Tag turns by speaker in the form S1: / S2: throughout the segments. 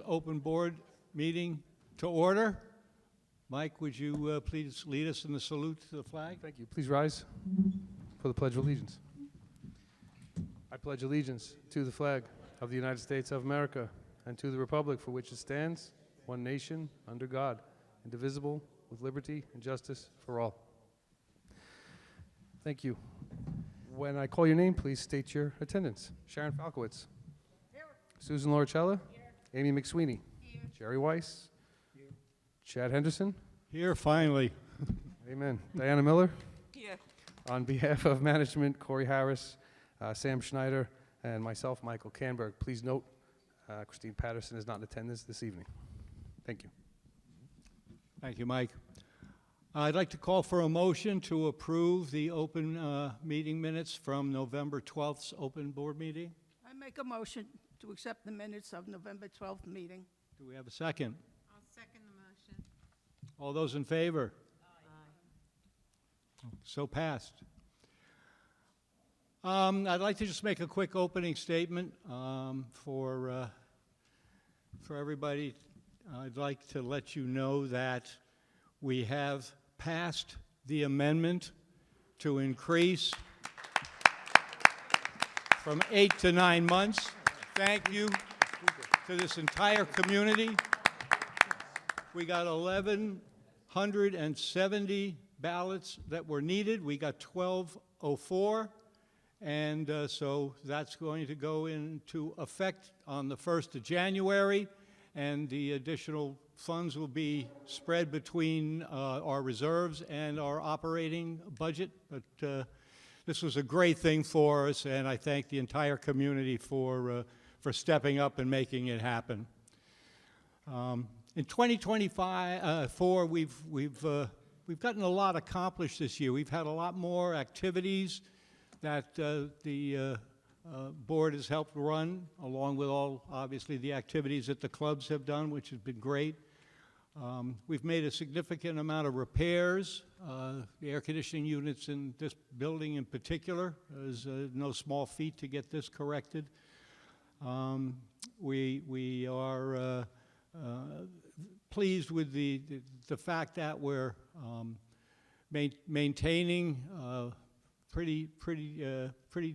S1: Open board meeting to order. Mike, would you please lead us in the salute to the flag?
S2: Thank you. Please rise for the Pledge of Allegiance. I pledge allegiance to the flag of the United States of America and to the republic for which it stands, one nation, under God, indivisible, with liberty and justice for all. Thank you. When I call your name, please state your attendance. Sharon Falkowitz. Here. Susan Loricella. Amy McSweeney. Here. Jerry Weiss. Here. Chad Henderson.
S1: Here, finally.
S2: Amen. Diana Miller.
S3: Here.
S2: On behalf of management, Corey Harris, Sam Schneider, and myself, Michael Canberg, please note Christine Patterson is not in attendance this evening. Thank you.
S1: Thank you, Mike. I'd like to call for a motion to approve the open meeting minutes from November 12th's open board meeting.
S3: I make a motion to accept the minutes of November 12th meeting.
S1: Do we have a second?
S4: I'll second the motion.
S1: All those in favor?
S4: Aye.
S1: So passed. I'd like to just make a quick opening statement for everybody. I'd like to let you know that we have passed the amendment to increase from 8 to 9 months. Thank you to this entire community. We got 1,170 ballots that were needed. We got 1,204. And so that's going to go into effect on the 1st of January. And the additional funds will be spread between our reserves and our operating budget. But this was a great thing for us, and I thank the entire community for stepping up and making it happen. In 2024, we've gotten a lot accomplished this year. We've had a lot more activities that the board has helped run, along with all, obviously, the activities that the clubs have done, which has been great. We've made a significant amount of repairs. The air conditioning units in this building in particular is no small feat to get this corrected. We are pleased with the fact that we're maintaining pretty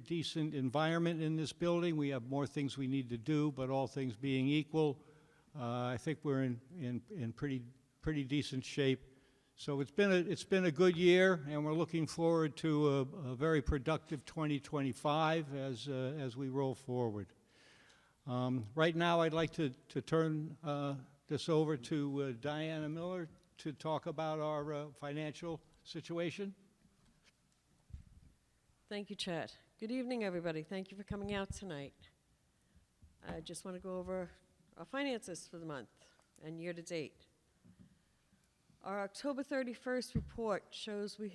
S1: decent environment in this building. We have more things we need to do, but all things being equal, I think we're in pretty decent shape. So it's been a good year, and we're looking forward to a very productive 2025 as we roll forward. Right now, I'd like to turn this over to Diana Miller to talk about our financial situation.
S4: Thank you, Chad. Good evening, everybody. Thank you for coming out tonight. I just want to go over our finances for the month and year to date. Our October 31st report shows we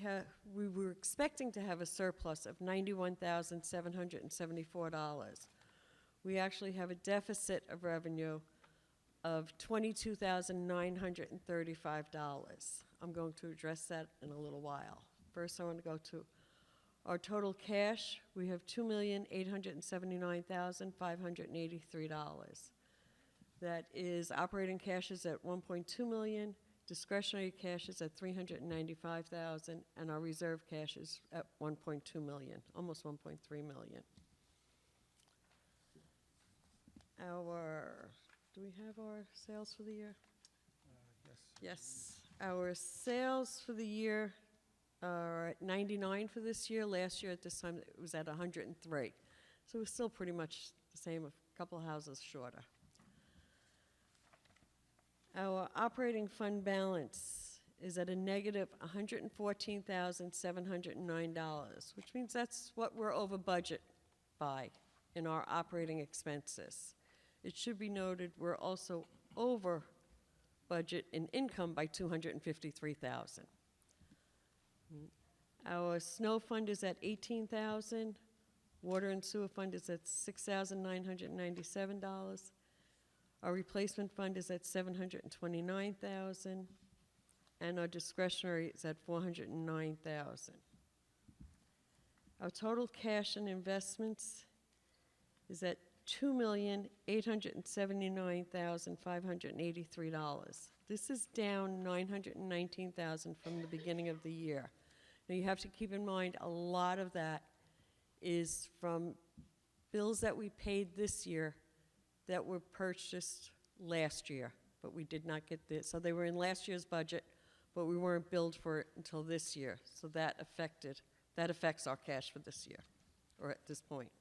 S4: were expecting to have a surplus of $91,774. We actually have a deficit of revenue of $22,935. I'm going to address that in a little while. First, I want to go to our total cash. We have $2,879,583. That is operating cash is at $1.2 million, discretionary cash is at $395,000, and our reserve cash is at $1.2 million, almost $1.3 million. Do we have our sales for the year? Yes. Our sales for the year are at 99 for this year. Last year at this time it was at 103. So we're still pretty much the same, a couple of houses shorter. Our operating fund balance is at a negative $114,709, which means that's what we're over budget by in our operating expenses. It should be noted we're also over budget in income by $253,000. Our snow fund is at $18,000. Water and sewer fund is at $6,997. Our replacement fund is at $729,000, and our discretionary is at $409,000. Our total cash and investments is at $2,879,583. This is down $919,000 from the beginning of the year. Now, you have to keep in mind, a lot of that is from bills that we paid this year that were purchased last year, but we did not get this. So they were in last year's budget, but we weren't billed for it until this year. So that affects our cash for this year, or at this point.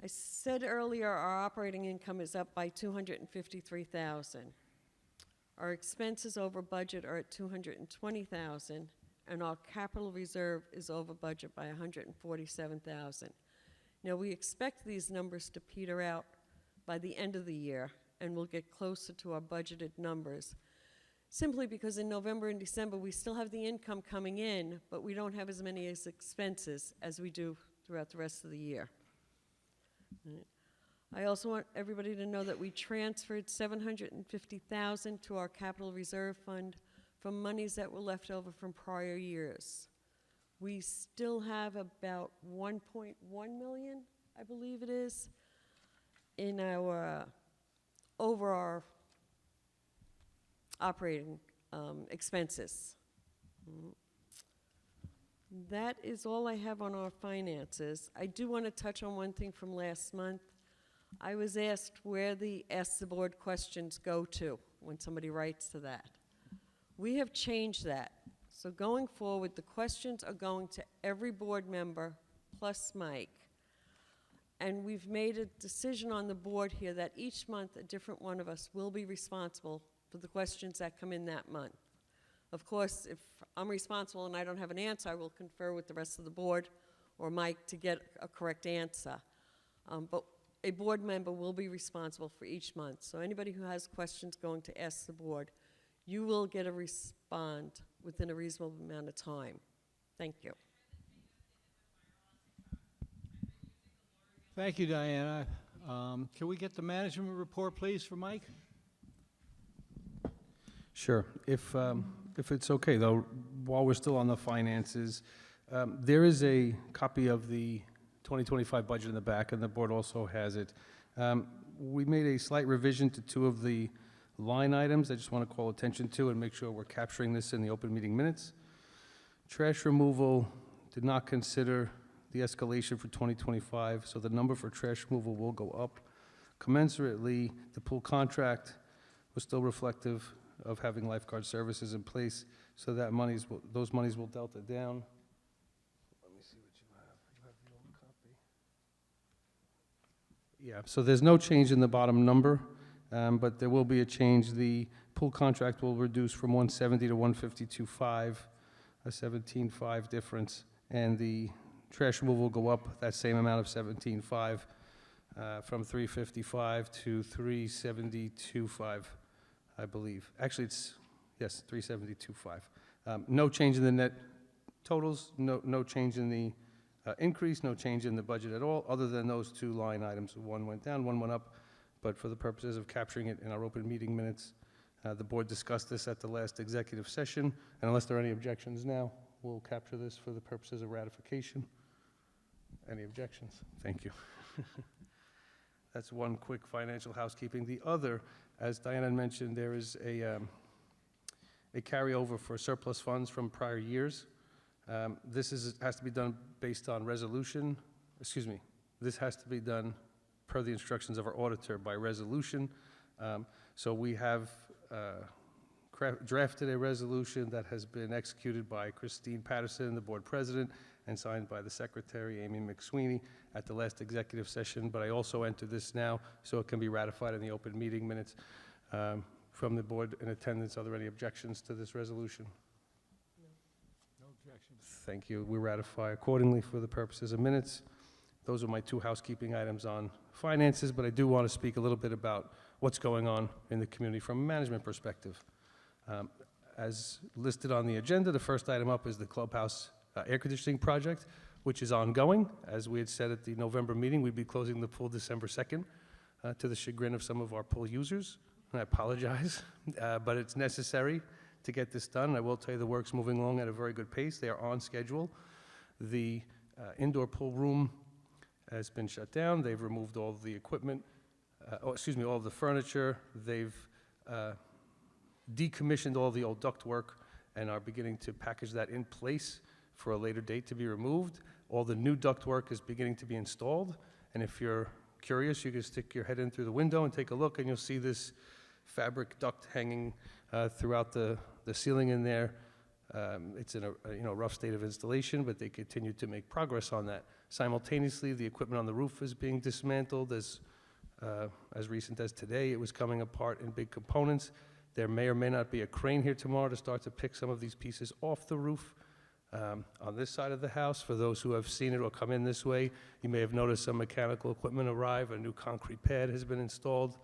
S4: I said earlier our operating income is up by $253,000. Our expenses over budget are at $220,000, and our capital reserve is over budget by $147,000. Now, we expect these numbers to peter out by the end of the year, and we'll get closer to our budgeted numbers, simply because in November and December, we still have the income coming in, but we don't have as many as expenses as we do throughout the rest of the year. I also want everybody to know that we transferred $750,000 to our capital reserve fund from monies that were left over from prior years. We still have about 1.1 million, I believe it is, in our over our operating expenses. That is all I have on our finances. I do want to touch on one thing from last month. I was asked where the Ask the Board questions go to when somebody writes to that. We have changed that. So going forward, the questions are going to every board member plus Mike. And we've made a decision on the board here that each month a different one of us will be responsible for the questions that come in that month. Of course, if I'm responsible and I don't have an answer, I will confer with the rest of the board or Mike to get a correct answer. But a board member will be responsible for each month. So anybody who has questions going to ask the board, you will get a respond within a reasonable amount of time. Thank you.
S1: Thank you, Diana. Can we get the management report, please, for Mike?
S2: Sure. If it's okay, though, while we're still on the finances, there is a copy of the 2025 budget in the back, and the board also has it. We made a slight revision to two of the line items I just want to call attention to and make sure we're capturing this in the open meeting minutes. Trash removal did not consider the escalation for 2025, so the number for trash removal will go up. Commensurately, the pool contract was still reflective of having lifeguard services in place, so that those monies will delta down. Let me see what you have. You have the old copy. Yeah, so there's no change in the bottom number, but there will be a change. The pool contract will reduce from 170 to 152.5, a 17.5 difference, and the trash removal will go up that same amount of 17.5, from 355 to 372.5. I believe. Actually, it's, yes, 372.5. No change in the net totals, no change in the increase, no change in the budget at all, other than those two line items. One went down, one went up, but for the purposes of capturing it in our open meeting minutes, the board discussed this at the last executive session, and unless there are any objections now, we'll capture this for the purposes of ratification. Any objections? Thank you. That's one quick financial housekeeping. The other, as Diana mentioned, there is a carryover for surplus funds from prior years. This has to be done based on resolution. Excuse me. This has to be done per the instructions of our auditor by resolution. So we have drafted a resolution that has been executed by Christine Patterson, the board president, and signed by the secretary, Amy McSweeney, at the last executive session, but I also enter this now so it can be ratified in the open meeting minutes from the board in attendance. Are there any objections to this resolution?
S1: No objections.
S2: Thank you. We ratify accordingly for the purposes of minutes. Those are my two housekeeping items on finances, but I do want to speak a little bit about what's going on in the community from a management perspective. As listed on the agenda, the first item up is the clubhouse air conditioning project, which is ongoing. As we had said at the November meeting, we'd be closing the pool December 2nd to the chagrin of some of our pool users. And I apologize, but it's necessary to get this done. I will tell you the work's moving along at a very good pace. They are on schedule. The indoor pool room has been shut down. They've removed all of the equipment, all of the furniture. They've decommissioned all the old ductwork and are beginning to package that in place for a later date to be removed. All the new ductwork is beginning to be installed, and if you're curious, you can stick your head in through the window and take a look, and you'll see this fabric duct hanging throughout the ceiling in there. It's in a rough state of installation, but they continue to make progress on that. Simultaneously, the equipment on the roof is being dismantled. As recent as today, it was coming apart in big components. There may or may not be a crane here tomorrow to start to pick some of these pieces off the roof. On this side of the house, for those who have seen it or come in this way, you may have noticed some mechanical equipment arrive. A new concrete pad has been installed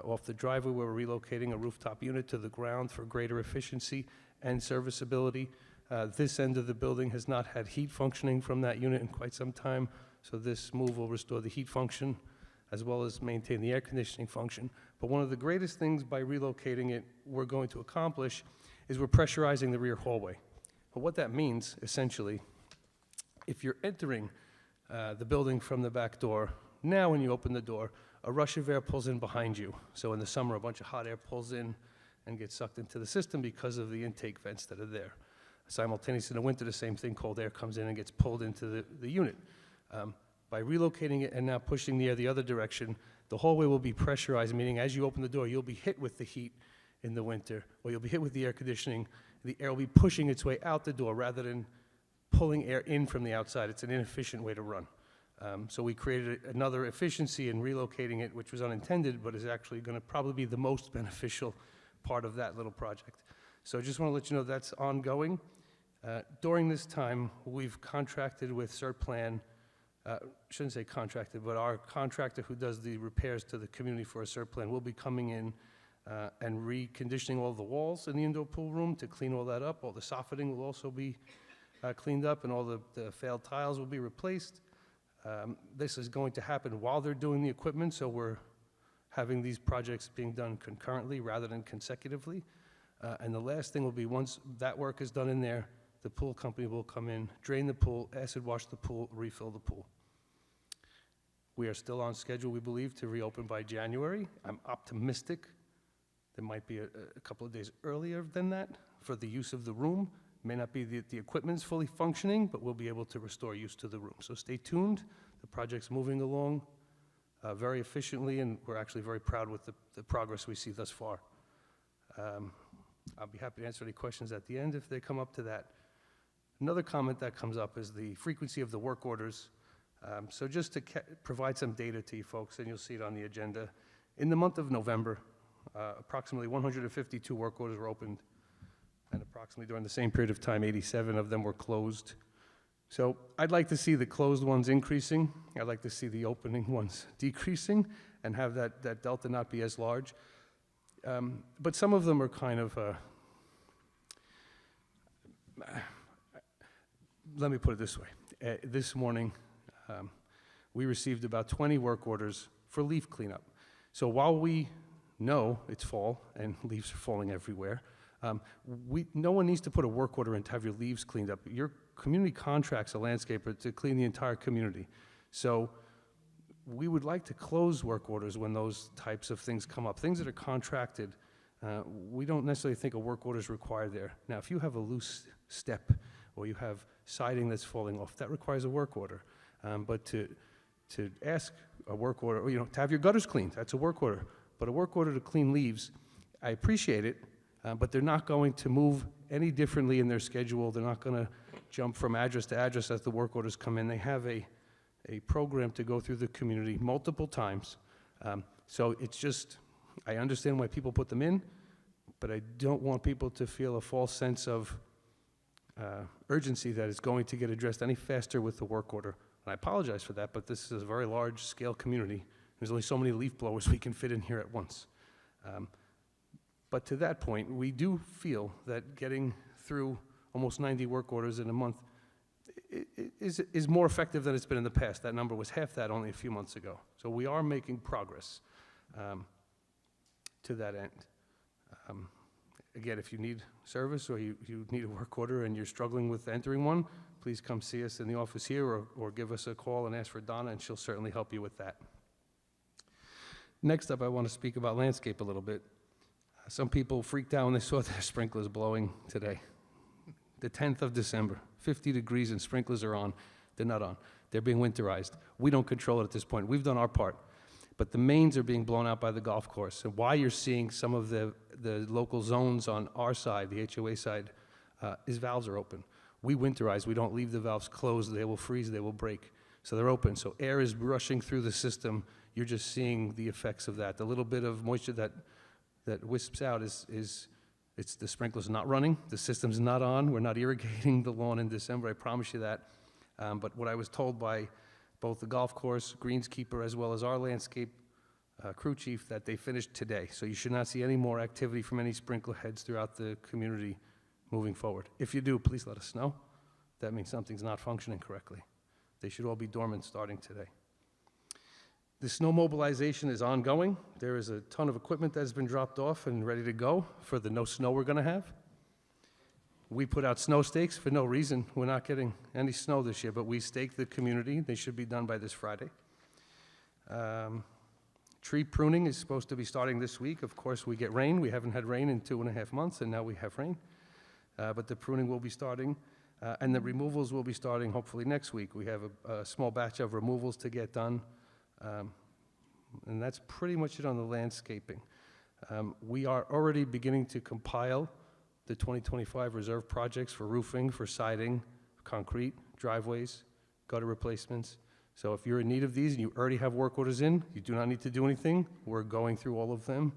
S2: off the driveway. We're relocating a rooftop unit to the ground for greater efficiency and serviceability. This end of the building has not had heat functioning from that unit in quite some time, so this move will restore the heat function as well as maintain the air conditioning function. But one of the greatest things by relocating it we're going to accomplish is we're pressurizing the rear hallway. But what that means, essentially, if you're entering the building from the back door, now when you open the door, a rush of air pulls in behind you. So in the summer, a bunch of hot air pulls in and gets sucked into the system because of the intake vents that are there. Simultaneously, in the winter, the same thing, cold air comes in and gets pulled into the unit. By relocating it and now pushing the air the other direction, the hallway will be pressurized, meaning as you open the door, you'll be hit with the heat in the winter, or you'll be hit with the air conditioning. The air will be pushing its way out the door rather than pulling air in from the outside. It's an inefficient way to run. So we created another efficiency in relocating it, which was unintended, but is actually going to probably be the most beneficial part of that little project. So I just want to let you know that's ongoing. During this time, we've contracted with CertPlan, shouldn't say contracted, but our contractor who does the repairs to the community for a CertPlan will be coming in and reconditioning all the walls in the indoor pool room to clean all that up. All the soffitting will also be cleaned up, and all the failed tiles will be replaced. This is going to happen while they're doing the equipment, so we're having these projects being done concurrently rather than consecutively. And the last thing will be, once that work is done in there, the pool company will come in, drain the pool, acid wash the pool, refill the pool. We are still on schedule, we believe, to reopen by January. I'm optimistic there might be a couple of days earlier than that for the use of the room. May not be the equipment's fully functioning, but we'll be able to restore use to the room. So stay tuned. The project's moving along very efficiently, and we're actually very proud with the progress we see thus far. I'll be happy to answer any questions at the end if they come up to that. Another comment that comes up is the frequency of the work orders. So just to provide some data to you folks, and you'll see it on the agenda. In the month of November, approximately 152 work orders were opened, and approximately during the same period of time, 87 of them were closed. So I'd like to see the closed ones increasing. I'd like to see the opening ones decreasing and have that delta not be as large. But some of them are kind of, let me put it this way. This morning, we received about 20 work orders for leaf cleanup. So while we know it's fall and leaves are falling everywhere, no one needs to put a work order in to have your leaves cleaned up. Your community contracts a landscaper to clean the entire community. So we would like to close work orders when those types of things come up. Things that are contracted, we don't necessarily think a work order is required there. Now, if you have a loose step or you have siding that's falling off, that requires a work order. But to ask a work order, or, to have your gutters cleaned, that's a work order. But a work order to clean leaves, I appreciate it, but they're not going to move any differently in their schedule. They're not going to jump from address to address as the work orders come in. They have a program to go through the community multiple times. So it's just, I understand why people put them in, but I don't want people to feel a false sense of urgency that it's going to get addressed any faster with the work order. And I apologize for that, but this is a very large-scale community. There's only so many leaf blowers we can fit in here at once. But to that point, we do feel that getting through almost 90 work orders in a month is more effective than it's been in the past. That number was half that only a few months ago. So we are making progress to that end. Again, if you need service or you need a work order and you're struggling with entering one, please come see us in the office here or give us a call and ask for Donna, and she'll certainly help you with that. Next up, I want to speak about landscape a little bit. Some people freaked out when they saw their sprinklers blowing today. The 10th of December, 50 degrees and sprinklers are on. They're not on. They're being winterized. We don't control it at this point. We've done our part. But the mains are being blown out by the golf course. And why you're seeing some of the local zones on our side, the HOA side, is valves are open. We winterize. We don't leave the valves closed. They will freeze. They will break. So they're open. So air is rushing through the system. You're just seeing the effects of that. The little bit of moisture that wisps out it's the sprinklers not running. The system's not on. We're not irrigating the lawn in December. I promise you that. But what I was told by both the golf course, greenskeeper, as well as our landscape crew chief, that they finished today. So you should not see any more activity from any sprinkler heads throughout the community moving forward. If you do, please let us know. That means something's not functioning correctly. They should all be dormant starting today. The snow mobilization is ongoing. There is a ton of equipment that has been dropped off and ready to go for the no snow we're going to have. We put out snow stakes for no reason. We're not getting any snow this year, but we staked the community. They should be done by this Friday. Tree pruning is supposed to be starting this week. Of course, we get rain. We haven't had rain in 2.5 months, and now we have rain. But the pruning will be starting, and the removals will be starting hopefully next week. We have a small batch of removals to get done, and that's pretty much it on the landscaping. We are already beginning to compile the 2025 reserve projects for roofing, for siding, concrete, driveways, gutter replacements. So if you're in need of these and you already have work orders in, you do not need to do anything. We're going through all of them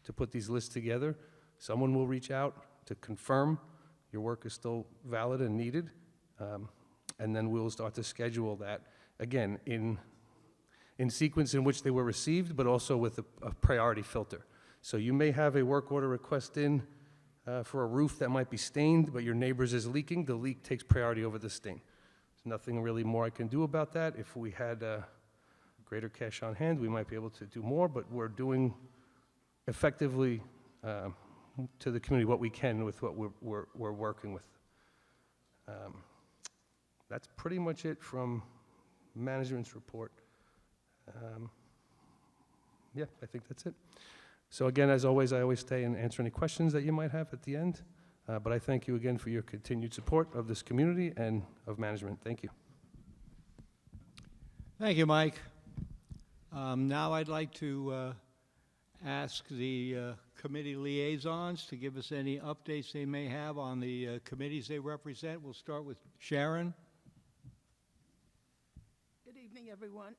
S2: to put these lists together. Someone will reach out to confirm your work is still valid and needed, and then we'll start to schedule that, again, in sequence in which they were received, but also with a priority filter. So you may have a work order request in for a roof that might be stained, but your neighbor's is leaking. The leak takes priority over the stain. There's nothing really more I can do about that. If we had greater cash on hand, we might be able to do more, but we're doing effectively to the community what we can with what we're working with. That's pretty much it from management's report. Yeah, I think that's it. So again, as always, I always stay and answer any questions that you might have at the end. But I thank you again for your continued support of this community and of management. Thank you.
S1: Thank you, Mike. Now I'd like to ask the committee liaisons to give us any updates they may have on the committees they represent. We'll start with Sharon.
S3: Good evening, everyone.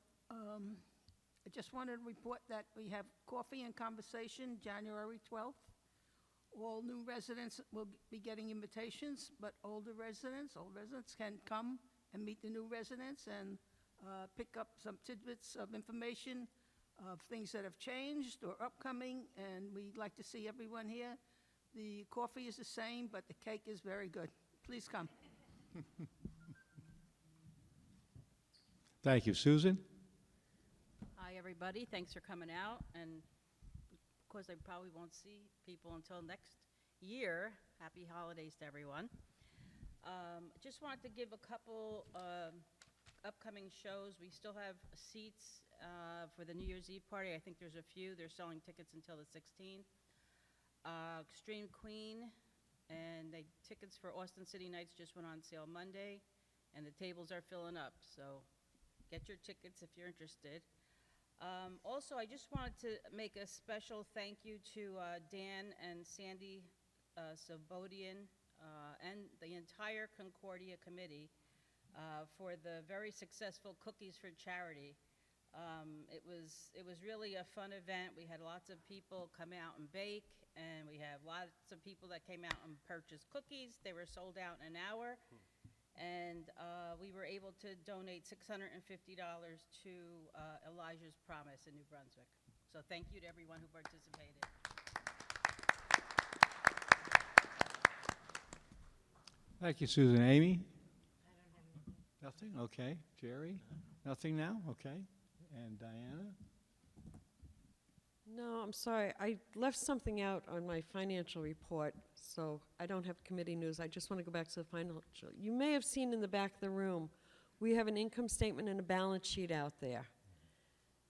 S3: I just wanted to report that we have Coffee and Conversation, January 12th. All new residents will be getting invitations, but old residents can come and meet the new residents and pick up some tidbits of information of things that have changed or upcoming, and we'd like to see everyone here. The coffee is the same, but the cake is very good. Please come.
S1: Thank you. Susan?
S5: Hi, everybody. Thanks for coming out. And of course, I probably won't see people until next year. Happy holidays to everyone. Just wanted to give a couple upcoming shows. We still have seats for the New Year's Eve party. I think there's a few. They're selling tickets until the 16th. Extreme Queen and the tickets for Austin City Nights just went on sale Monday, and the tables are filling up. So get your tickets if you're interested. Also, I just wanted to make a special thank you to Dan and Sandy Sobodian and the entire Concordia committee for the very successful Cookies for Charity. It was really a fun event. We had lots of people come out and bake, and we have lots of people that came out and purchased cookies. They were sold out in an hour. And we were able to donate $650 to Elijah's Promise in New Brunswick. So thank you to everyone who participated.
S1: Thank you, Susan. Amy? Nothing? Okay. Jerry? Nothing now? Okay. And Diana?
S4: No, I'm sorry. I left something out on my financial report, so I don't have committee news. I just want to go back to the financial. You may have seen in the back of the room, we have an income statement and a balance sheet out there.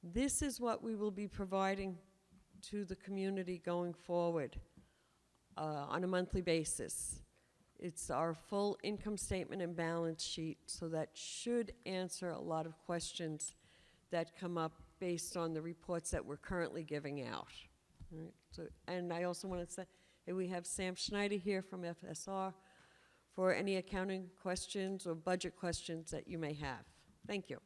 S4: This is what we will be providing to the community going forward on a monthly basis. It's our full income statement and balance sheet, so that should answer a lot of questions that come up based on the reports that we're currently giving out. All right, so, and I also want to say that we have Sam Schneider here from FSR for any accounting questions or budget questions that you may have. Thank you.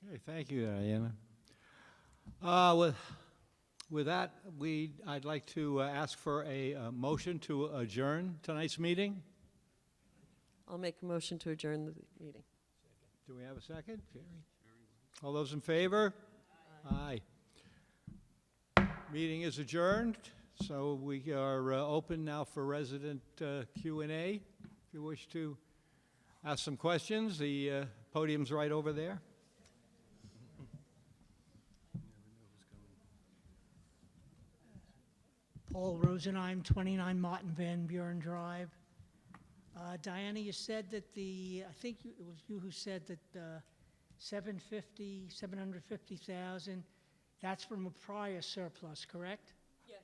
S1: Okay, thank you, Diana. With that, I'd like to ask for a motion to adjourn tonight's meeting.
S4: I'll make a motion to adjourn the meeting.
S1: Do we have a second? Jerry? All those in favor? Aye. Meeting is adjourned, so we are open now for resident Q&A. If you wish to ask some questions, the podium's right over there.
S6: Paul Rosenheim, 29 Martin Van Buren Drive. Diana, you said that I think it was you who said that 750,000, that's from a prior surplus, correct?
S4: Yes.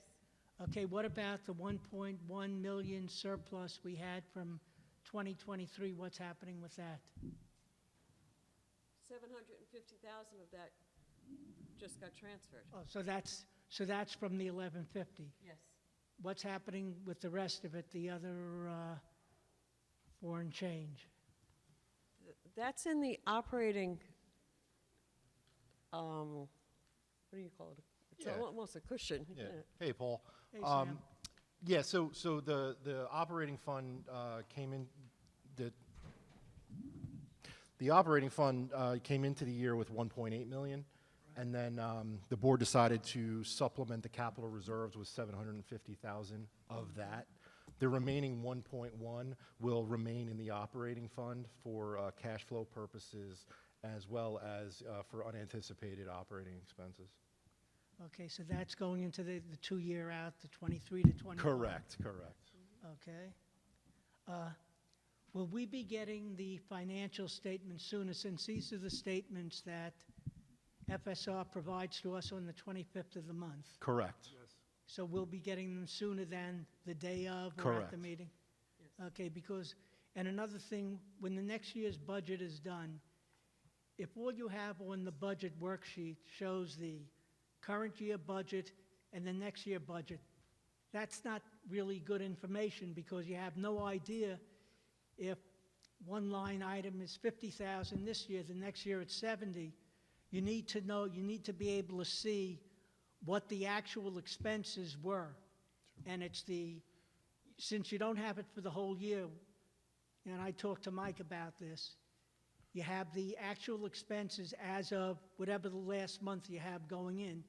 S6: Okay, what about the 1.1 million surplus we had from 2023? What's happening with that?
S4: 750,000 of that just got transferred.
S6: Oh, so that's from the 1150.
S4: Yes.
S6: What's happening with the rest of it, the other foreign change?
S4: That's in the operating, what do you call it? It's
S7: Yeah.
S4: almost a cushion.
S7: Yeah. Hey, Paul.
S6: Hey, Sam.
S7: Yeah, so the operating fund came in, the operating fund came into the year with 1.8 million. And then the board decided to supplement the capital reserves with 750,000 of that. The remaining 1.1 will remain in the operating fund for cash flow purposes, as well as for unanticipated operating expenses.
S6: Okay, so that's going into the 2-year out, the 23 to 24?
S7: Correct.
S6: Okay. Will we be getting the financial statements sooner, since these are the statements that FSR provides to us on the 25th of the month?
S7: Correct.
S6: So we'll be getting them sooner than the day of or at the
S7: Correct.
S6: meeting? Okay, because, and another thing, when the next year's budget is done, if all you have on the budget worksheet shows the current year budget and the next year budget, that's not really good information, because you have no idea if one line item is 50,000 this year, the next year it's 70. You need to know, you need to be able to see what the actual expenses were. And it's since you don't have it for the whole year, and I talked to Mike about this, you have the actual expenses as of whatever the last month you have going in.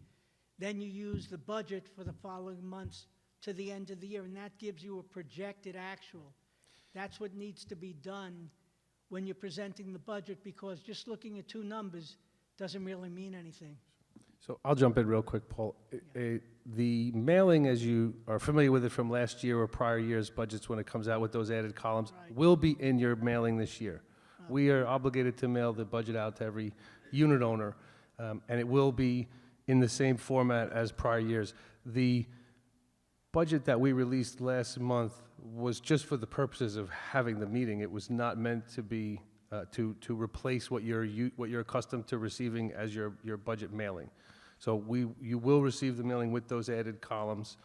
S6: Then you use the budget for the following months to the end of the year, and that gives you a projected actual. That's what needs to be done when you're presenting the budget, because just looking at two numbers doesn't really mean anything.
S2: So I'll jump in real quick, Paul. The mailing, as you are familiar with it from last year or prior year's budgets, when it comes out with those added columns,
S6: Right.
S2: will be in your mailing this year. We are obligated to mail the budget out to every unit owner, and it will be in the same format as prior years. The budget that we released last month was just for the purposes of having the meeting. It was not meant to be to replace what you're accustomed to receiving as your budget mailing. So you will receive the mailing with those added columns.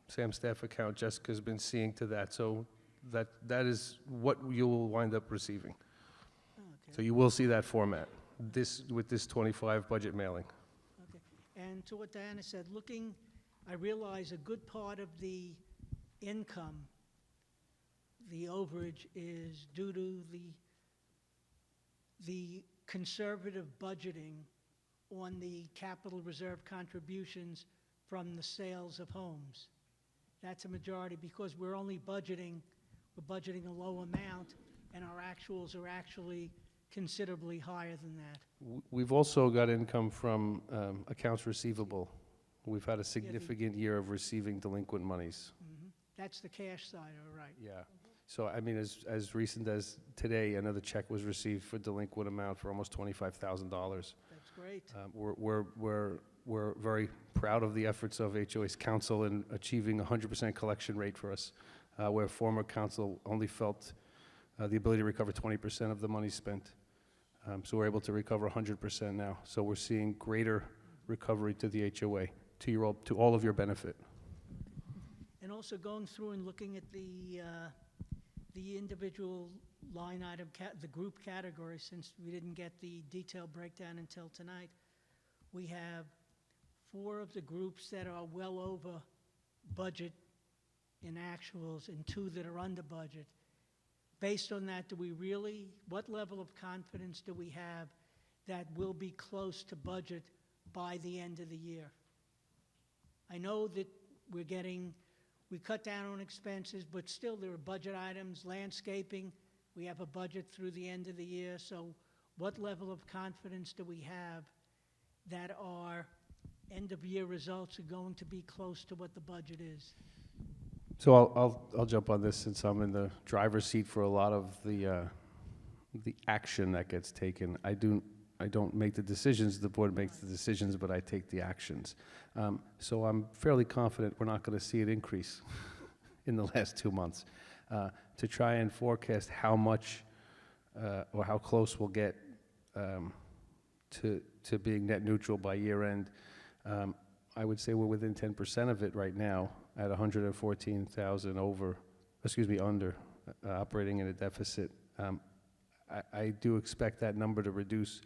S2: Sam's staff account, Jessica's been seeing to that. So that is what you will wind up receiving. So you will see that format with this 25 budget mailing.
S6: Okay. And to what Diana said, I realize a good part of the income, the overage, is due to the conservative budgeting on the capital reserve contributions from the sales of homes. That's a majority, because we're budgeting a low amount, and our actuals are actually considerably higher than that.
S2: We've also got income from accounts receivable. We've had a significant year of receiving delinquent monies.
S6: That's the cash side, all right.
S2: Yeah. So, I mean, as recent as today, another check was received for delinquent amount for almost $25,000.
S6: That's great.
S2: We're very proud of the efforts of HOA's council in achieving 100% collection rate for us, where former council only felt the ability to recover 20% of the money spent. So we're able to recover 100% now. So we're seeing greater recovery to the HOA, to all of your benefit.
S6: And also going through and looking at the individual line item, the group category, since we didn't get the detailed breakdown until tonight, we have 4 of the groups that are well over budget in actuals and 2 that are under budget. Based on that, what level of confidence do we have that we'll be close to budget by the end of the year? I know that we cut down on expenses, but still there are budget items, landscaping, we have a budget through the end of the year, so what level of confidence do we have that our end-of-year results are going to be close to what the budget is?
S2: So I'll jump on this since I'm in the driver's seat for a lot of the action that gets taken. I don't make the decisions, the board makes the decisions, but I take the actions. So I'm fairly confident we're not going to see an increase in the last 2 months. To try and forecast how much or how close we'll get to being net neutral by year end, I would say we're within 10% of it right now at 114,000 under, operating in a deficit. I do expect that number to reduce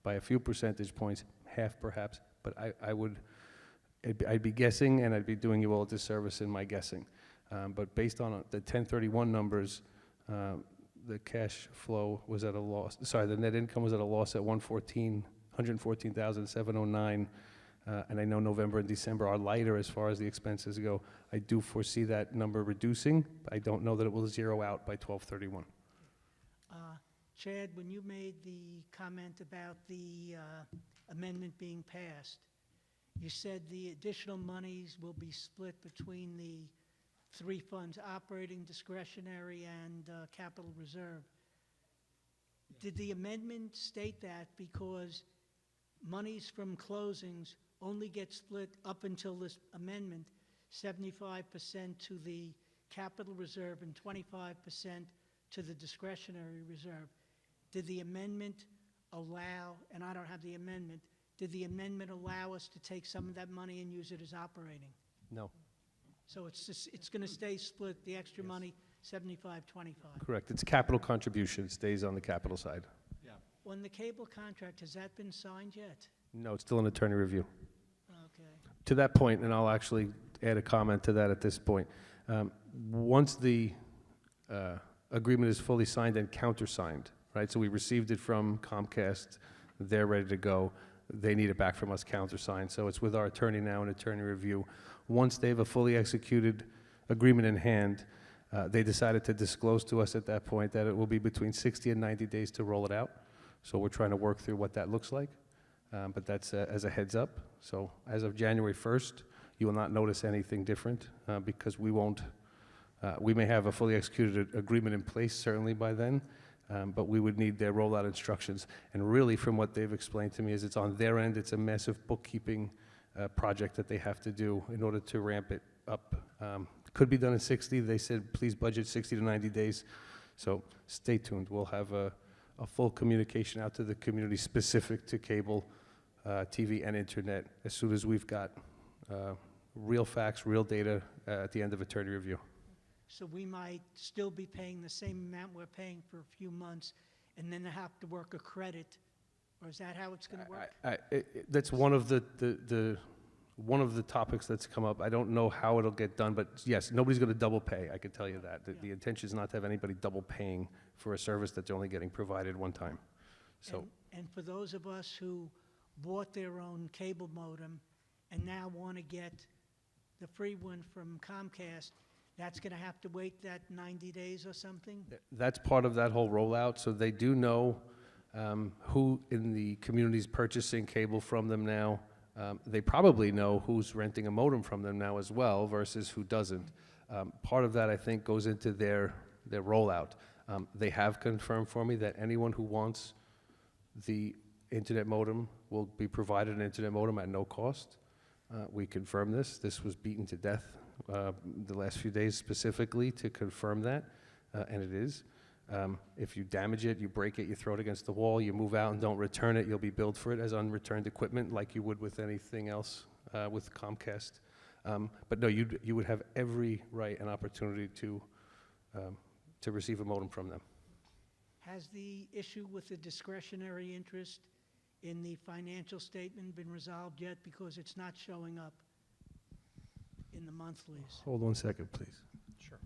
S2: by a few percentage points, half perhaps, but I'd be guessing, and I'd be doing you all a disservice in my guessing. But based on the 1031 numbers, the cash flow was at a loss. Sorry, the net income was at a loss at 114,709. And I know November and December are lighter as far as the expenses go. I do foresee that number reducing. I don't know that it will zero out by 12/31.
S6: Chad, when you made the comment about the amendment being passed, you said the additional monies will be split between the 3 funds, operating, discretionary, and capital reserve. Did the amendment state that because monies from closings only get split up until this amendment, 75% to the capital reserve and 25% to the discretionary reserve? Did the amendment allow, and I don't have the amendment, did the amendment allow us to take some of that money and use it as operating?
S2: No.
S6: So it's going to stay split, the extra money, 75-25.
S2: Correct. It's capital contribution. It stays on the capital side.
S6: On the cable contract, has that been signed yet?
S2: No, it's still an attorney review.
S6: Okay.
S2: To that point, and I'll actually add a comment to that at this point. Once the agreement is fully signed and countersigned, right? So we received it from Comcast. They're ready to go. They need it back from us countersigned. So it's with our attorney now in attorney review. Once they have a fully executed agreement in hand, they decided to disclose to us at that point that it will be between 60 and 90 days to roll it out. So we're trying to work through what that looks like. But that's as a heads up. So as of January 1st, you will not notice anything different because we won't. We may have a fully executed agreement in place certainly by then, but we would need their rollout instructions. And really, from what they've explained to me, is it's on their end. It's a massive bookkeeping project that they have to do in order to ramp it up. Could be done in 60. They said please budget 60 to 90 days. So stay tuned. We'll have a full communication out to the community specific to cable, TV, and internet as soon as we've got real facts, real data at the end of attorney review.
S6: So we might still be paying the same amount we're paying for a few months, and then have to work a credit, or is that how it's going to work?
S2: That's one of the topics that's come up. I don't know how it'll get done, but yes, nobody's going to double pay. I can tell you that. The intention is not to have anybody double paying for a service that they're only getting provided one time. So.
S6: And for those of us who bought their own cable modem and now want to get the free one from Comcast, that's going to have to wait that 90 days or something?
S2: That's part of that whole rollout. So they do know who in the community is purchasing cable from them now. They probably know who's renting a modem from them now as well versus who doesn't. Part of that, I think, goes into their rollout. They have confirmed for me that anyone who wants the internet modem will be provided an internet modem at no cost. We confirm this. This was beaten to death the last few days specifically to confirm that, and it is. If you damage it, you break it, you throw it against the wall, you move out and don't return it, you'll be billed for it as unreturned equipment like you would with anything else with Comcast. But no, you would have every right and opportunity to receive a modem from them.
S6: Has the issue with the discretionary interest in the financial statement been resolved yet? Because it's not showing up in the monthlies.
S2: Hold 1 second, please.
S7: Sure.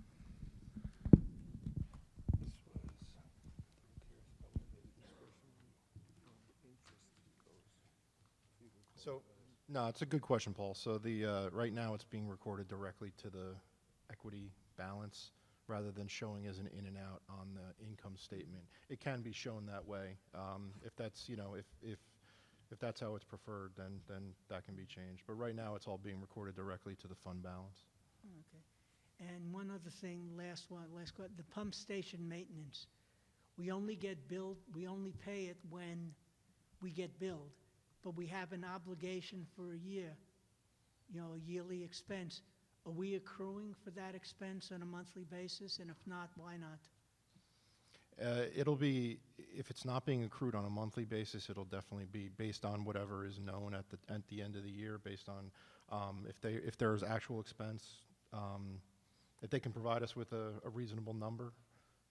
S7: So, no, it's a good question, Paul. So right now it's being recorded directly to the equity balance rather than showing as an in and out on the income statement. It can be shown that way. If that's, if that's how it's preferred, then that can be changed. But right now it's all being recorded directly to the fund balance.
S6: Okay. And one other thing, last question, the pump station maintenance. We only get billed, we only pay it when we get billed, but we have an obligation for a year, a yearly expense. Are we accruing for that expense on a monthly basis? And if not, why not?
S7: It'll be, if it's not being accrued on a monthly basis, it'll definitely be based on whatever is known at the end of the year, based on if there's actual expense, if they can provide us with a reasonable number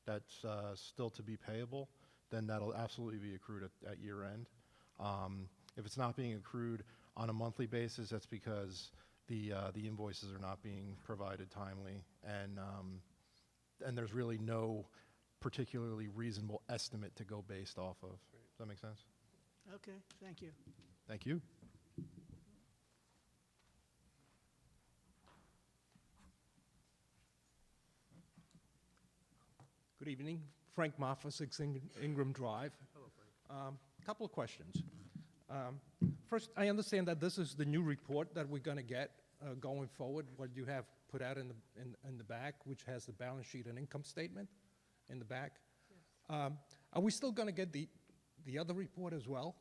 S7: that's still to be payable, then that'll absolutely be accrued at year end. If it's not being accrued on a monthly basis, that's because the invoices are not being provided timely, and there's really no particularly reasonable estimate to go based off of. Does that make sense?
S6: Okay, thank you.
S7: Thank you.
S8: Good evening. Frank Moffa, 6 Ingram Drive. Hello, Frank. Couple of questions. First, I understand that this is the new report that we're going to get going forward, what you have put out in the back, which has the balance sheet and income statement in the back. Yes. Are we still going to get the other report as well?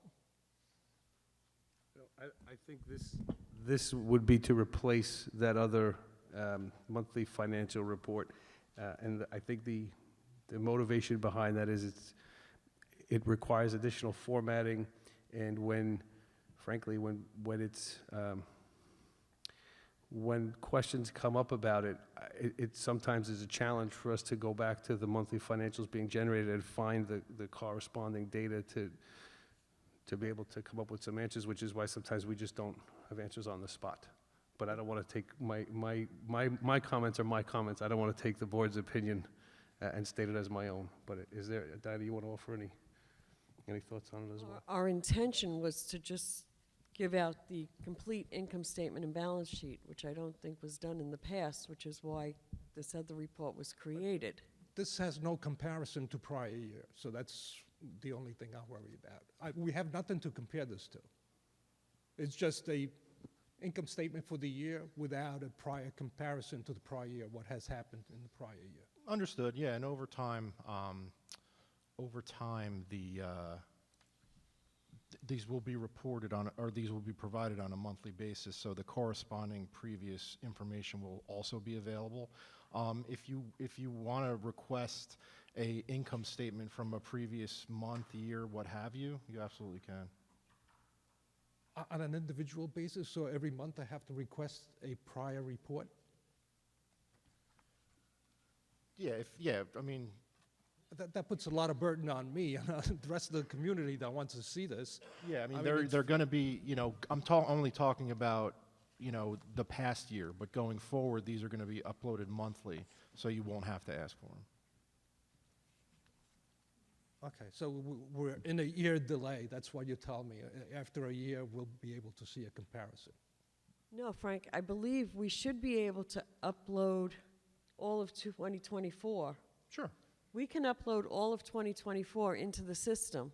S2: I think this would be to replace that other monthly financial report, and I think the motivation behind that is it requires additional formatting, and frankly, when questions come up about it, it sometimes is a challenge for us to go back to the monthly financials being generated and find the corresponding data to be able to come up with some answers, which is why sometimes we just don't have answers on the spot. But I don't want to take my comments are my comments. I don't want to take the board's opinion and state it as my own. But is there, Diana, you want to offer any thoughts on it as well?
S4: Our intention was to just give out the complete income statement and balance sheet, which I don't think was done in the past, which is why this other report was created.
S8: This has no comparison to prior year, so that's the only thing I worry about. We have nothing to compare this to. It's just a income statement for the year without a prior comparison to the prior year, what has happened in the prior year.
S7: Understood. Yeah, and over time, these will be reported on, or these will be provided on a monthly basis, so the corresponding previous information will also be available. If you want to request a income statement from a previous month, year, what have you, you absolutely can.
S8: On an individual basis, so every month I have to request a prior report?
S7: Yeah, I mean,
S8: That puts a lot of burden on me and the rest of the community that wants to see this.
S7: yeah, I mean,
S8: it's-
S7: they're going to be, I'm only talking about, the past year, but going forward, these are going to be uploaded monthly, so you won't have to ask for them.
S8: Okay, so we're in a year delay, that's what you tell me. After a year, we'll be able to see a comparison.
S4: No, Frank, I believe we should be able to upload all of 2024.
S7: Sure.
S4: We can upload all of 2024 into the system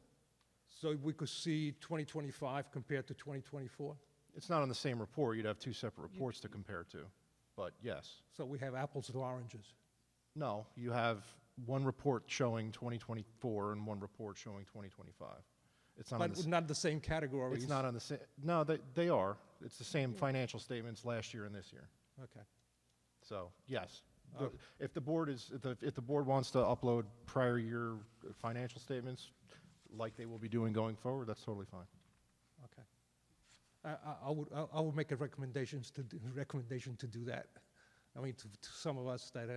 S8: So we could see 2025 compared to 2024?
S7: It's not on the same report. You'd have two separate reports to compare to, but yes.
S8: So we have apples to oranges.
S7: No, you have one report showing 2024 and one report showing 2025. It's not on the
S8: But not the same categories?
S7: It's not on the same, no, they are. It's the same financial statements last year and this year.
S8: Okay.
S7: So, yes.
S8: Oh.
S7: If the board wants to upload prior year financial statements, like they will be doing going forward, that's totally fine.
S8: Okay. I would make a recommendation to do that. I mean, to some of us that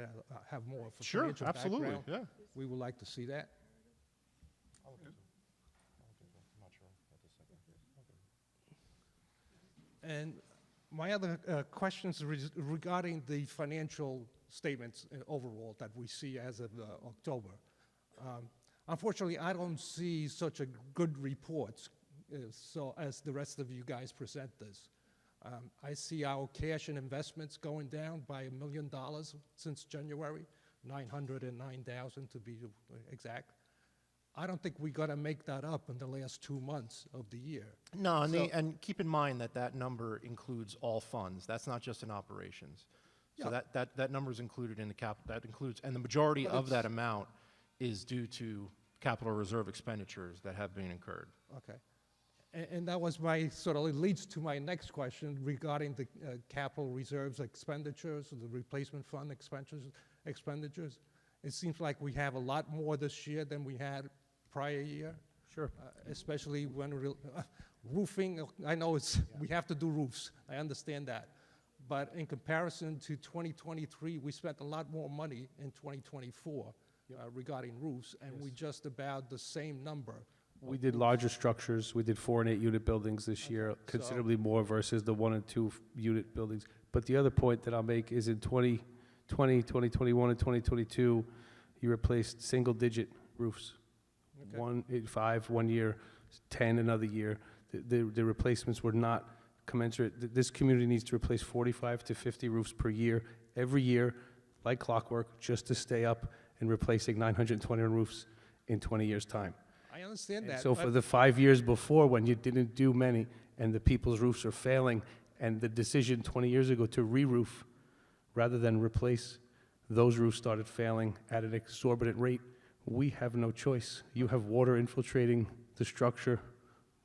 S8: have more of a
S7: Sure,
S8: financial
S7: absolutely,
S8: background,
S7: yeah.
S8: we would like to see that. And my other questions regarding the financial statements overall that we see as of October. Unfortunately, I don't see such a good reports so as the rest of you guys present this. I see our cash and investments going down by $1 million since January, 909,000 to be exact. I don't think we're going to make that up in the last 2 months of the year.
S7: No, and,
S8: So-
S7: and keep in mind that that number includes all funds. That's not just in operations. So
S8: Yeah.
S7: that number is included in the that includes, and the majority
S8: But
S7: of that
S8: it's-
S7: amount is due to capital reserve expenditures that have been incurred.
S8: Okay. And that was my, sort of leads to my next question regarding the capital reserves expenditures, the replacement fund expenditures. It seems like we have a lot more this year than we had prior year.
S2: Sure.
S8: Especially when roofing, I know it's, we have to do roofs, I understand that. But in comparison to 2023, we spent a lot more money in 2024 regarding roofs, and we just about the same number.
S2: We did larger structures. We did 4 and 8 unit buildings this year, considerably more versus the 1 and 2 unit buildings. But the other point that I'll make is in 2020, 2021, and 2022, you replaced single-digit roofs.
S8: Okay.
S2: 185 one year, 10 another year. The replacements were not commensurate. This community needs to replace 45 to 50 roofs per year, every year, like clockwork, just to stay up and replacing 920 roofs in 20 years' time.
S8: I understand
S2: And
S8: that.
S2: so
S8: but-
S2: for the 5 years before, when you didn't do many, and the people's roofs are failing, and the decision 20 years ago to re-roof rather than replace, those roofs started failing at an exorbitant rate. We have no choice. You have water infiltrating the structure.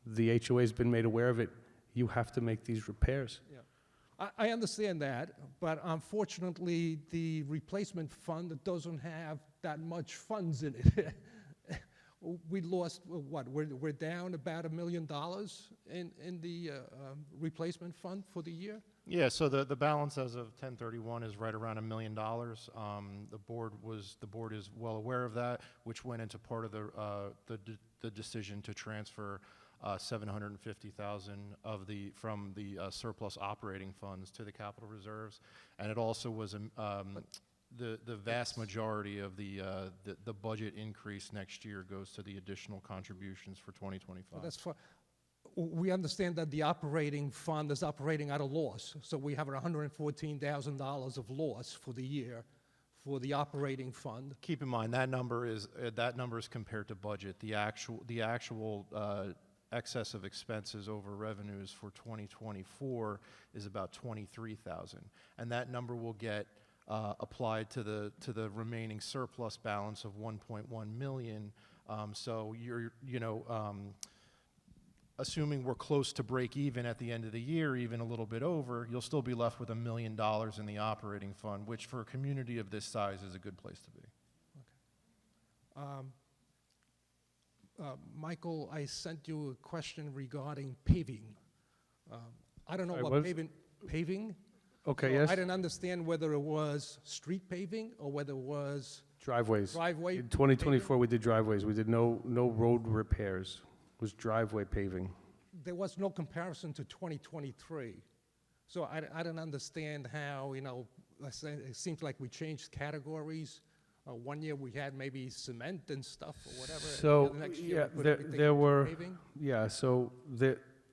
S2: The HOA's been made aware of it. You have to make these repairs.
S8: I understand that, but unfortunately, the replacement fund doesn't have that much funds in it. We lost, what, we're down about $1 million in the replacement fund for the year?
S7: Yeah, so the balance as of 10/31 is right around $1 million. The board is well aware of that, which went into part of the decision to transfer 750,000 from the surplus operating funds to the capital reserves, and it also was the vast majority of the budget increase next year goes to the additional contributions for 2025.
S8: Well, that's fine. We understand that the operating fund is operating at a loss, so we have $114,000 of loss for the year for the operating fund.
S7: Keep in mind that number is compared to budget. The actual excess of expenses over revenues for 2024 is about 23,000, and that number will get applied to the remaining surplus balance of 1.1 million. So assuming we're close to break even at the end of the year, even a little bit over, you'll still be left with $1 million in the operating fund, which for a community of this size is a good place to be.
S8: Michael, I sent you a question regarding paving. I don't know
S2: Sorry,
S8: what
S2: what?
S8: paving.
S2: Okay,
S8: So
S2: yes?
S8: I didn't understand whether it was street paving or whether it was
S2: Driveways.
S8: driveway.
S2: In 2024, we did driveways. We did no road repairs. It was driveway paving.
S8: There was no comparison to 2023. So I don't understand how, it seems like we changed categories. One year we had maybe cement and stuff or whatever.
S2: So,
S8: The next year
S2: yeah,
S8: we put
S2: there
S8: everything into
S2: were,
S8: paving.
S2: yeah, so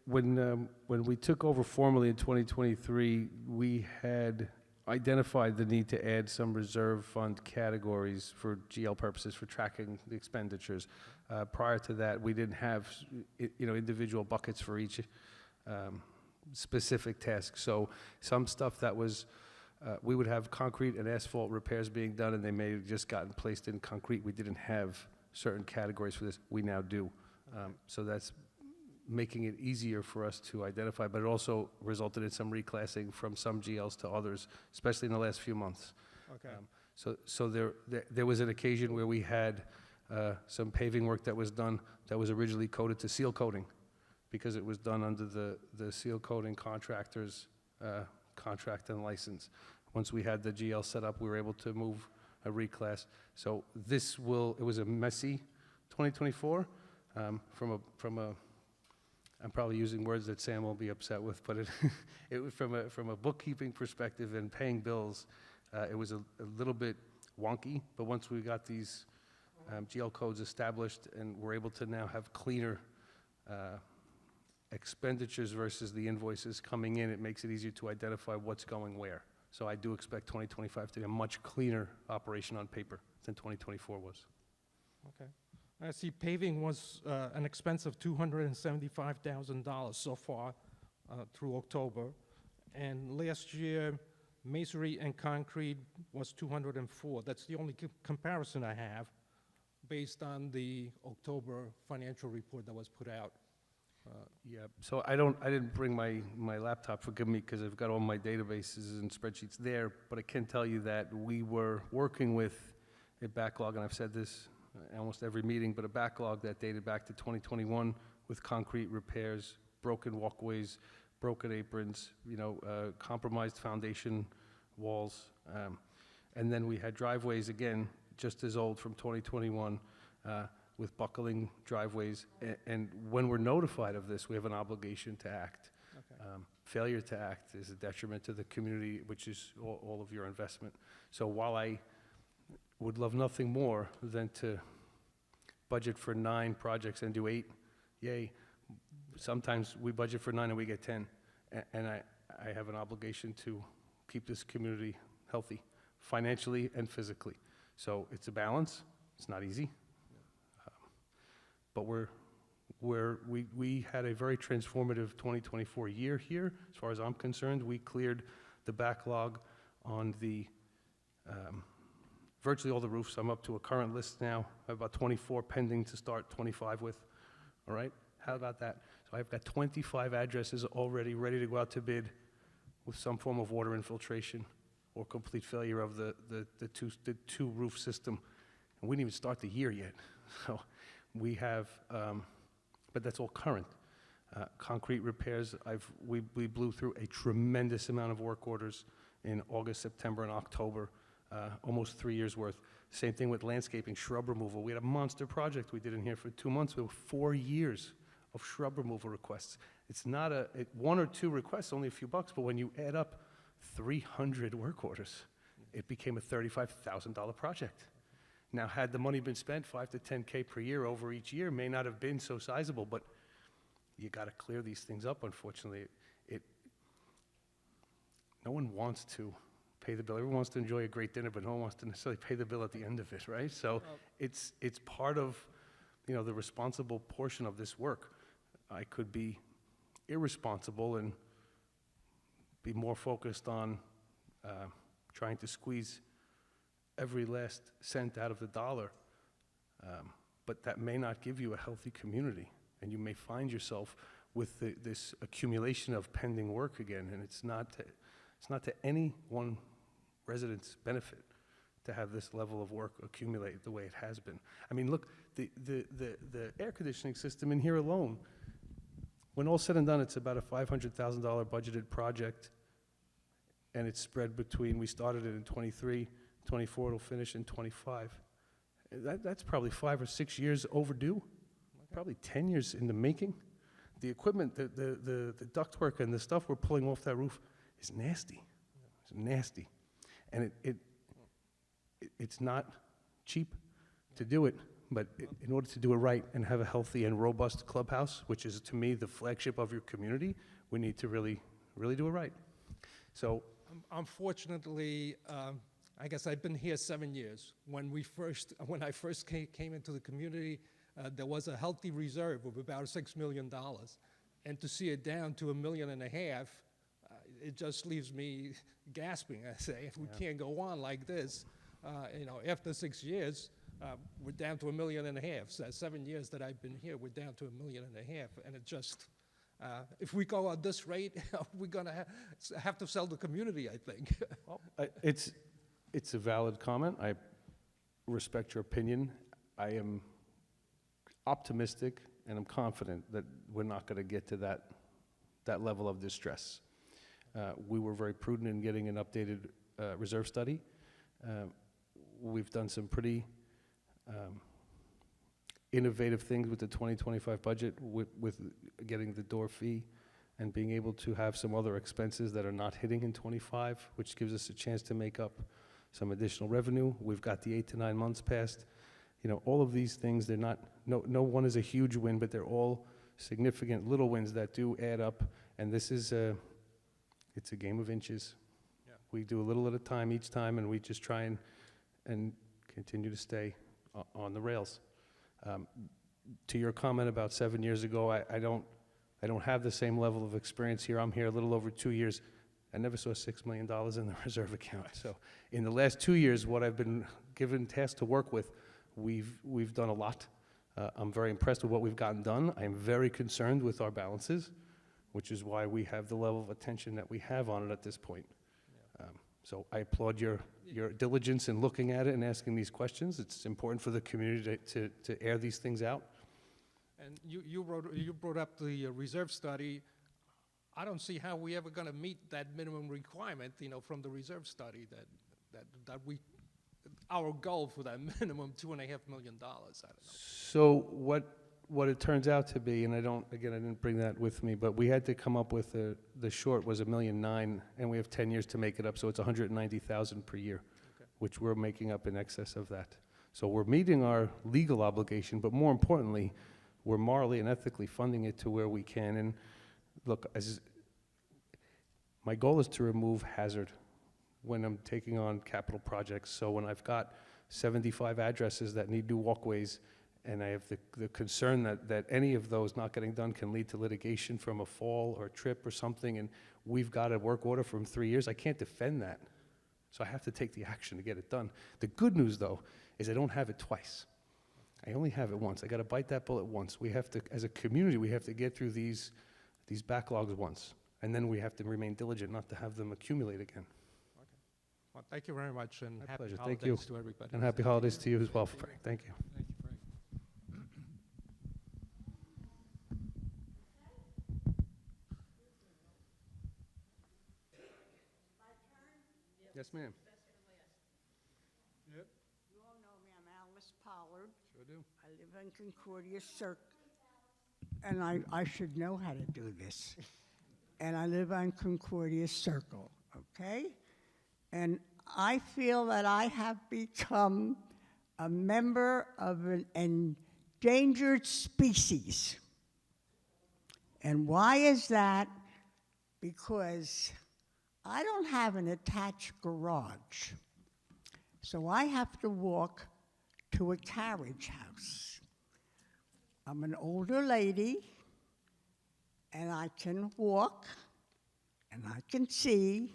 S2: when we took over formally in 2023, we had identified the need to add some reserve fund categories for GL purposes for tracking the expenditures. Prior to that, we didn't have, individual buckets for each specific task. So some stuff that was, we would have concrete and asphalt repairs being done, and they may have just gotten placed in concrete. We didn't have certain categories for this. We now do. So that's making it easier for us to identify, but it also resulted in some reclassing from some GLs to others, especially in the last few months.
S8: Okay.
S2: So there was an occasion where we had some paving work that was done that was originally coded to seal coating, because it was done under the seal coating contractor's contract and license. Once we had the GL set up, we were able to move a reclass. So it was a messy 2024 from a I'm probably using words that Sam will be upset with, but it was from a bookkeeping perspective and paying bills, it was a little bit wonky. But once we got these GL codes established and we're able to now have cleaner expenditures versus the invoices coming in, it makes it easier to identify what's going where. So I do expect 2025 to be a much cleaner operation on paper than 2024 was.
S8: Okay. I see paving was an expense of $275,000 so far through October. And last year, masonry and concrete was $204. That's the only comparison I have based on the October financial report that was put out.
S2: Yeah, so I didn't bring my laptop, forgive me, because I've got all my databases and spreadsheets there, but I can tell you that we were working with a backlog, and I've said this almost every meeting, but a backlog that dated back to 2021 with concrete repairs, broken walkways, broken aprons, compromised foundation walls. And then we had driveways, again, just as old from 2021, with buckling driveways. And when we're notified of this, we have an obligation to act.
S8: Okay.
S2: Failure to act is a detriment to the community, which is all of your investment. So while I would love nothing more than to budget for 9 projects and do 8, yay. Sometimes we budget for 9 and we get 10. And I have an obligation to keep this community healthy, financially and physically. So it's a balance. It's not easy. But we had a very transformative 2024 year here. As far as I'm concerned, we cleared the backlog on the virtually all the roofs. I'm up to a current list now. I have about 24 pending to start 25 with. All right? How about that? So I've got 25 addresses already ready to go out to bid with some form of water infiltration or complete failure of the two roof system. And we didn't even start the year yet. So we have, but that's all current. Concrete repairs, we blew through a tremendous amount of work orders in August, September, and October. Almost 3 years worth. Same thing with landscaping, shrub removal. We had a monster project we did in here for 2 months. We had 4 years of shrub removal requests. It's not 1 or 2 requests, only a few bucks, but when you add up 300 work orders, it became a $35,000 project. Now, had the money been spent, 5 to 10K per year over each year, may not have been so sizable, but you got to clear these things up, unfortunately. No one wants to pay the bill. Everyone wants to enjoy a great dinner, but no one wants to necessarily pay the bill at the end of it, right? So it's part of, the responsible portion of this work. I could be irresponsible and be more focused on trying to squeeze every last cent out of the dollar, but that may not give you a healthy community, and you may find yourself with this accumulation of pending work again, and it's not to any one resident's benefit to have this level of work accumulate the way it has been. I mean, look, the air conditioning system in here alone, when all said and done, it's about a $500,000 budgeted project, and it's spread between, we started it in 23, 24, it'll finish in 25. That's probably 5 or 6 years overdue, probably 10 years in the making. The equipment, the ductwork and the stuff we're pulling off that roof is nasty. It's nasty. And it's not cheap to do it, but in order to do it right and have a healthy and robust clubhouse, which is to me the flagship of your community, we need to really, really do it right. So
S8: Unfortunately, I guess I've been here 7 years. When I first came into the community, there was a healthy reserve of about $6 million. And to see it down to $1.5 million, it just leaves me gasping. I say, if we can't go on like this, after 6 years, we're down to $1.5 million. So 7 years that I've been here, we're down to $1.5 million, and it just, if we go at this rate, we're gonna have to sell the community, I think.
S2: It's a valid comment. I respect your opinion. I am optimistic and I'm confident that we're not going to get to that level of distress. We were very prudent in getting an updated reserve study. We've done some pretty innovative things with the 2025 budget, with getting the door fee and being able to have some other expenses that are not hitting in 25, which gives us a chance to make up some additional revenue. We've got the 8 to 9 months past. All of these things, they're not, no one is a huge win, but they're all significant little wins that do add up. And this is it's a game of inches.
S8: Yeah.
S2: We do a little at a time each time, and we just try and continue to stay on the rails. To your comment about 7 years ago, I don't have the same level of experience here. I'm here a little over 2 years. I never saw $6 million in the reserve account. So in the last 2 years, what I've been given tasked to work with, we've done a lot. I'm very impressed with what we've gotten done. I'm very concerned with our balances, which is why we have the level of attention that we have on it at this point. So I applaud your diligence in looking at it and asking these questions. It's important for the community to air these things out.
S8: And you brought up the reserve study. I don't see how we ever going to meet that minimum requirement, from the reserve study that our goal for that minimum $2.5 million. I don't know.
S2: So what it turns out to be, and I didn't bring that with me, but we had to come up with the short was $1.9 million, and we have 10 years to make it up, so it's $190,000 per year,
S8: Okay.
S2: which we're making up in excess of that. So we're meeting our legal obligation, but more importantly, we're morally and ethically funding it to where we can. And look, my goal is to remove hazard when I'm taking on capital projects. So when I've got 75 addresses that need new walkways, and I have the concern that any of those not getting done can lead to litigation from a fall or a trip or something, and we've got a work order from 3 years, I can't defend that. So I have to take the action to get it done. The good news, though, is I don't have it twice. I only have it once. I got to bite that bullet once. We have to, as a community, we have to get through these backlogs once, and then we have to remain diligent not to have them accumulate again.
S8: Well, thank you very much, and
S2: My
S8: happy
S2: pleasure.
S8: holidays
S2: Thank you.
S8: to everybody.
S2: And happy holidays to you as well, Frank. Thank you.
S1: Thank you, Frank.
S2: Yes, ma'am.
S1: Yep.
S9: You all know me, I'm Alice Pollard.
S2: Sure do.
S9: I live on Concordia Circle, and I should know how to do this. And I live on Concordia Circle, okay? And I feel that I have become a member of an endangered species. And why is that? Because I don't have an attached garage. So I have to walk to a carriage house. I'm an older lady, and I can walk, and I can see,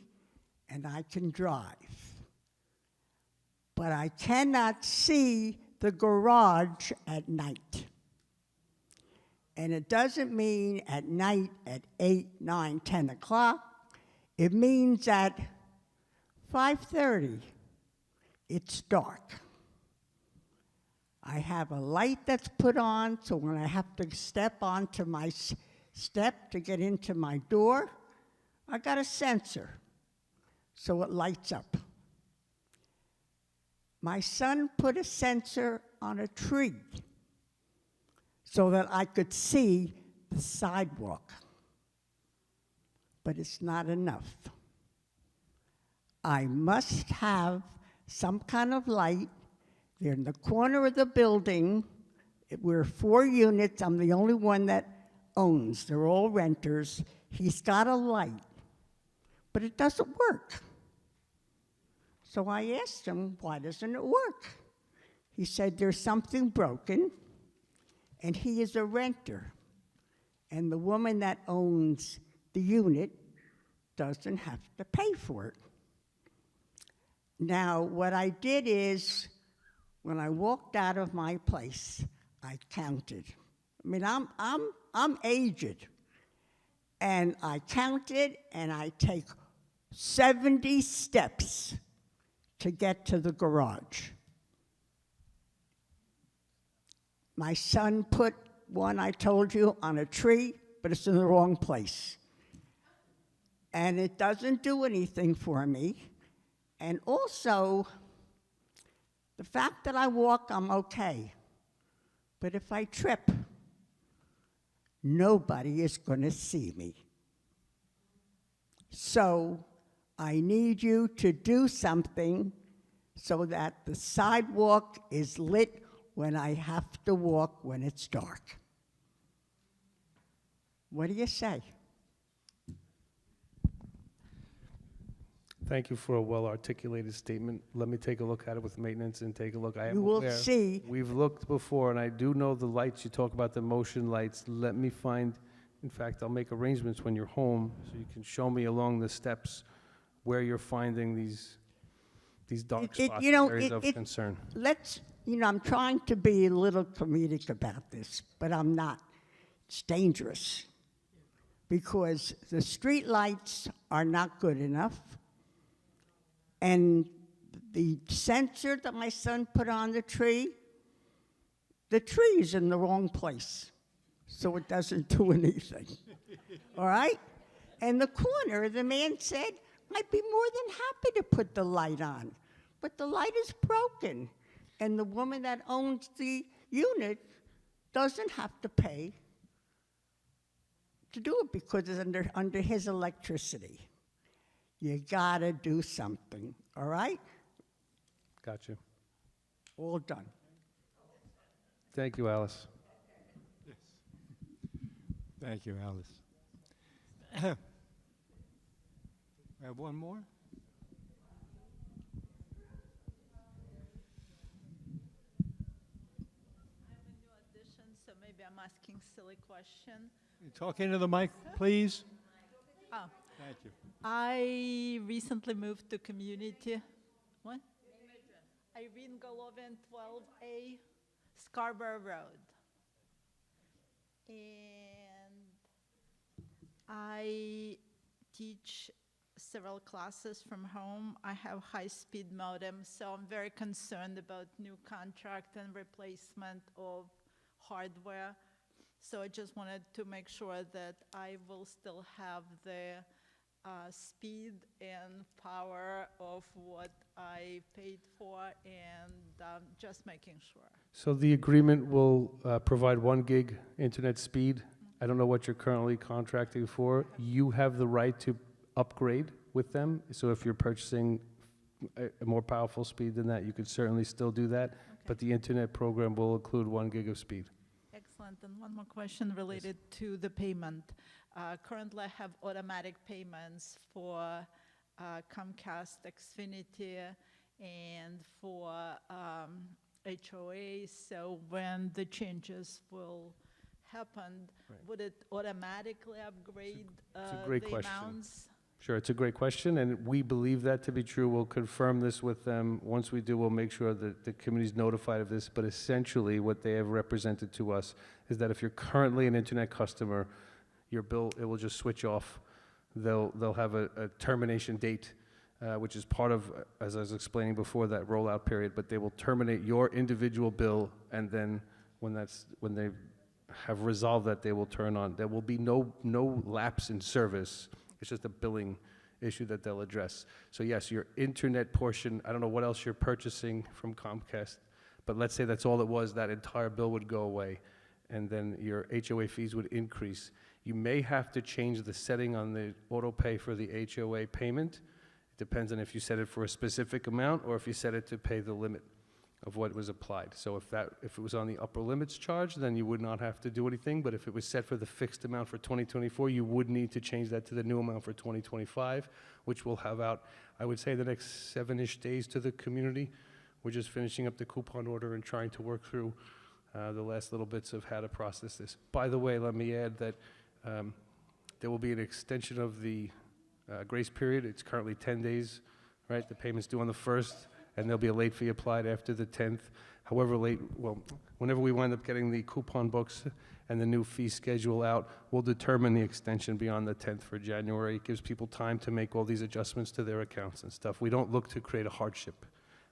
S9: and I can drive. But I cannot see the garage at night. And it doesn't mean at night at 8, 9, 10 o'clock. It means at 5:30, it's dark. I have a light that's put on, so when I have to step onto my step to get into my door, I got a sensor, so it lights up. My son put a sensor on a tree so that I could see the sidewalk. But it's not enough. I must have some kind of light. They're in the corner of the building. We're 4 units. I'm the only one that owns. They're all renters. He's got a light. but it doesn't work. So I asked him, why doesn't it work? He said, there's something broken, and he is a renter. And the woman that owns the unit doesn't have to pay for it. Now, what I did is, when I walked out of my place, I counted. I mean, I'm aged, and I counted, and I take 70 steps to get to the garage. My son put one, I told you, on a tree, but it's in the wrong place. And it doesn't do anything for me. And also, the fact that I walk, I'm okay. But if I trip, nobody is going to see me. So I need you to do something so that the sidewalk is lit when I have to walk when it's dark. What do you say?
S2: Thank you for a well-articulated statement. Let me take a look at it with maintenance and take a look. I am
S9: You will
S2: aware.
S9: see.
S2: We've looked before, and I do know the lights. You talk about the motion lights. Let me find, in fact, I'll make arrangements when you're home so you can show me along the steps where you're finding these dark spots, areas of concern.
S9: I'm trying to be a little comedic about this, but I'm not. It's dangerous because the street lights are not good enough. And the sensor that my son put on the tree is in the wrong place, so it doesn't do anything. All right? And the corner, the man said, I'd be more than happy to put the light on, but the light is broken. And the woman that owns the unit doesn't have to pay to do it because it's under his electricity. You gotta do something, all right?
S2: Got you.
S9: All done.
S2: Thank you, Alice.
S1: Thank you, Alice. I have one more?
S10: So maybe I'm asking silly question.
S1: Talk into the mic, please.
S10: Oh,
S1: Thank you.
S10: I recently moved to community. What? Irene Golovin, 12A, Scarborough Road. And I teach several classes from home. I have high-speed modem, so I'm very concerned about new contract and replacement of hardware. So I just wanted to make sure that I will still have the speed and power of what I paid for, and just making sure.
S2: So the agreement will provide 1 gig internet speed. I don't know what you're currently contracting for. You have the right to upgrade with them. So if you're purchasing a more powerful speed than that, you could certainly still do that.
S10: Okay.
S2: But the internet program will include 1 gig of speed.
S10: Excellent. And one more question related to the payment. Currently, I have automatic payments for Comcast, Xfinity, and for HOA. So when the changes will happen, would it automatically upgrade
S2: it's a great
S10: the
S2: question.
S10: amounts?
S2: Sure, it's a great question, and we believe that to be true. We'll confirm this with them. Once we do, we'll make sure that the community's notified of this. But essentially, what they have represented to us is that if you're currently an internet customer, your bill, it will just switch off. They'll have a termination date, which is part of, as I was explaining before, that rollout period. But they will terminate your individual bill, and then when they have resolved that, they will turn on. There will be no lapse in service. It's just a billing issue that they'll address. So yes, your internet portion, I don't know what else you're purchasing from Comcast, but let's say that's all it was, that entire bill would go away, and then your HOA fees would increase. You may have to change the setting on the auto pay for the HOA payment. It depends on if you set it for a specific amount or if you set it to pay the limit. of what was applied. So if it was on the upper limits charge, then you would not have to do anything, but if it was set for the fixed amount for 2024, you would need to change that to the new amount for 2025, which we'll have out, I would say, the next 7-ish days to the community. We're just finishing up the coupon order and trying to work through the last little bits of how to process this. By the way, let me add that there will be an extension of the grace period. It's currently 10 days, right? The payment's due on the 1st, and there'll be a late fee applied after the 10th. However late, well, whenever we wind up getting the coupon books and the new fee schedule out, we'll determine the extension beyond the 10th for January. It gives people time to make all these adjustments to their accounts and stuff. We don't look to create a hardship.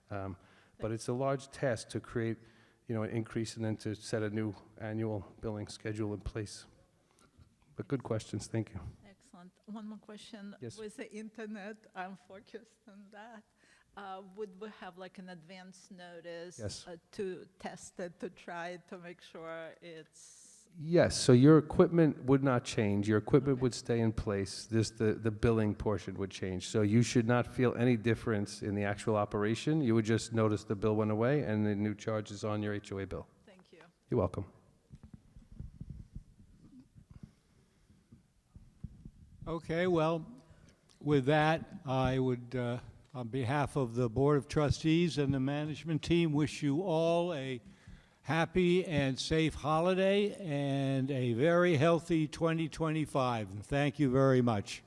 S2: But it's a large task to create, an increase and then to set a new annual billing schedule in place. But good questions, thank you.
S10: Excellent. One more question.
S2: Yes.
S10: With the internet, I'm focused on that. Would we have like an advance notice?
S2: Yes.
S10: To test it, to try it, to make sure it's...
S2: Yes, so your equipment would not change. Your equipment would stay in place. The billing portion would change. So you should not feel any difference in the actual operation. You would just notice the bill went away and the new charge is on your HOA bill.
S10: Thank you.
S2: You're welcome.
S1: Okay, well, with that, I would, on behalf of the Board of Trustees and the management team, wish you all a happy and safe holiday and a very healthy 2025. And thank you very much.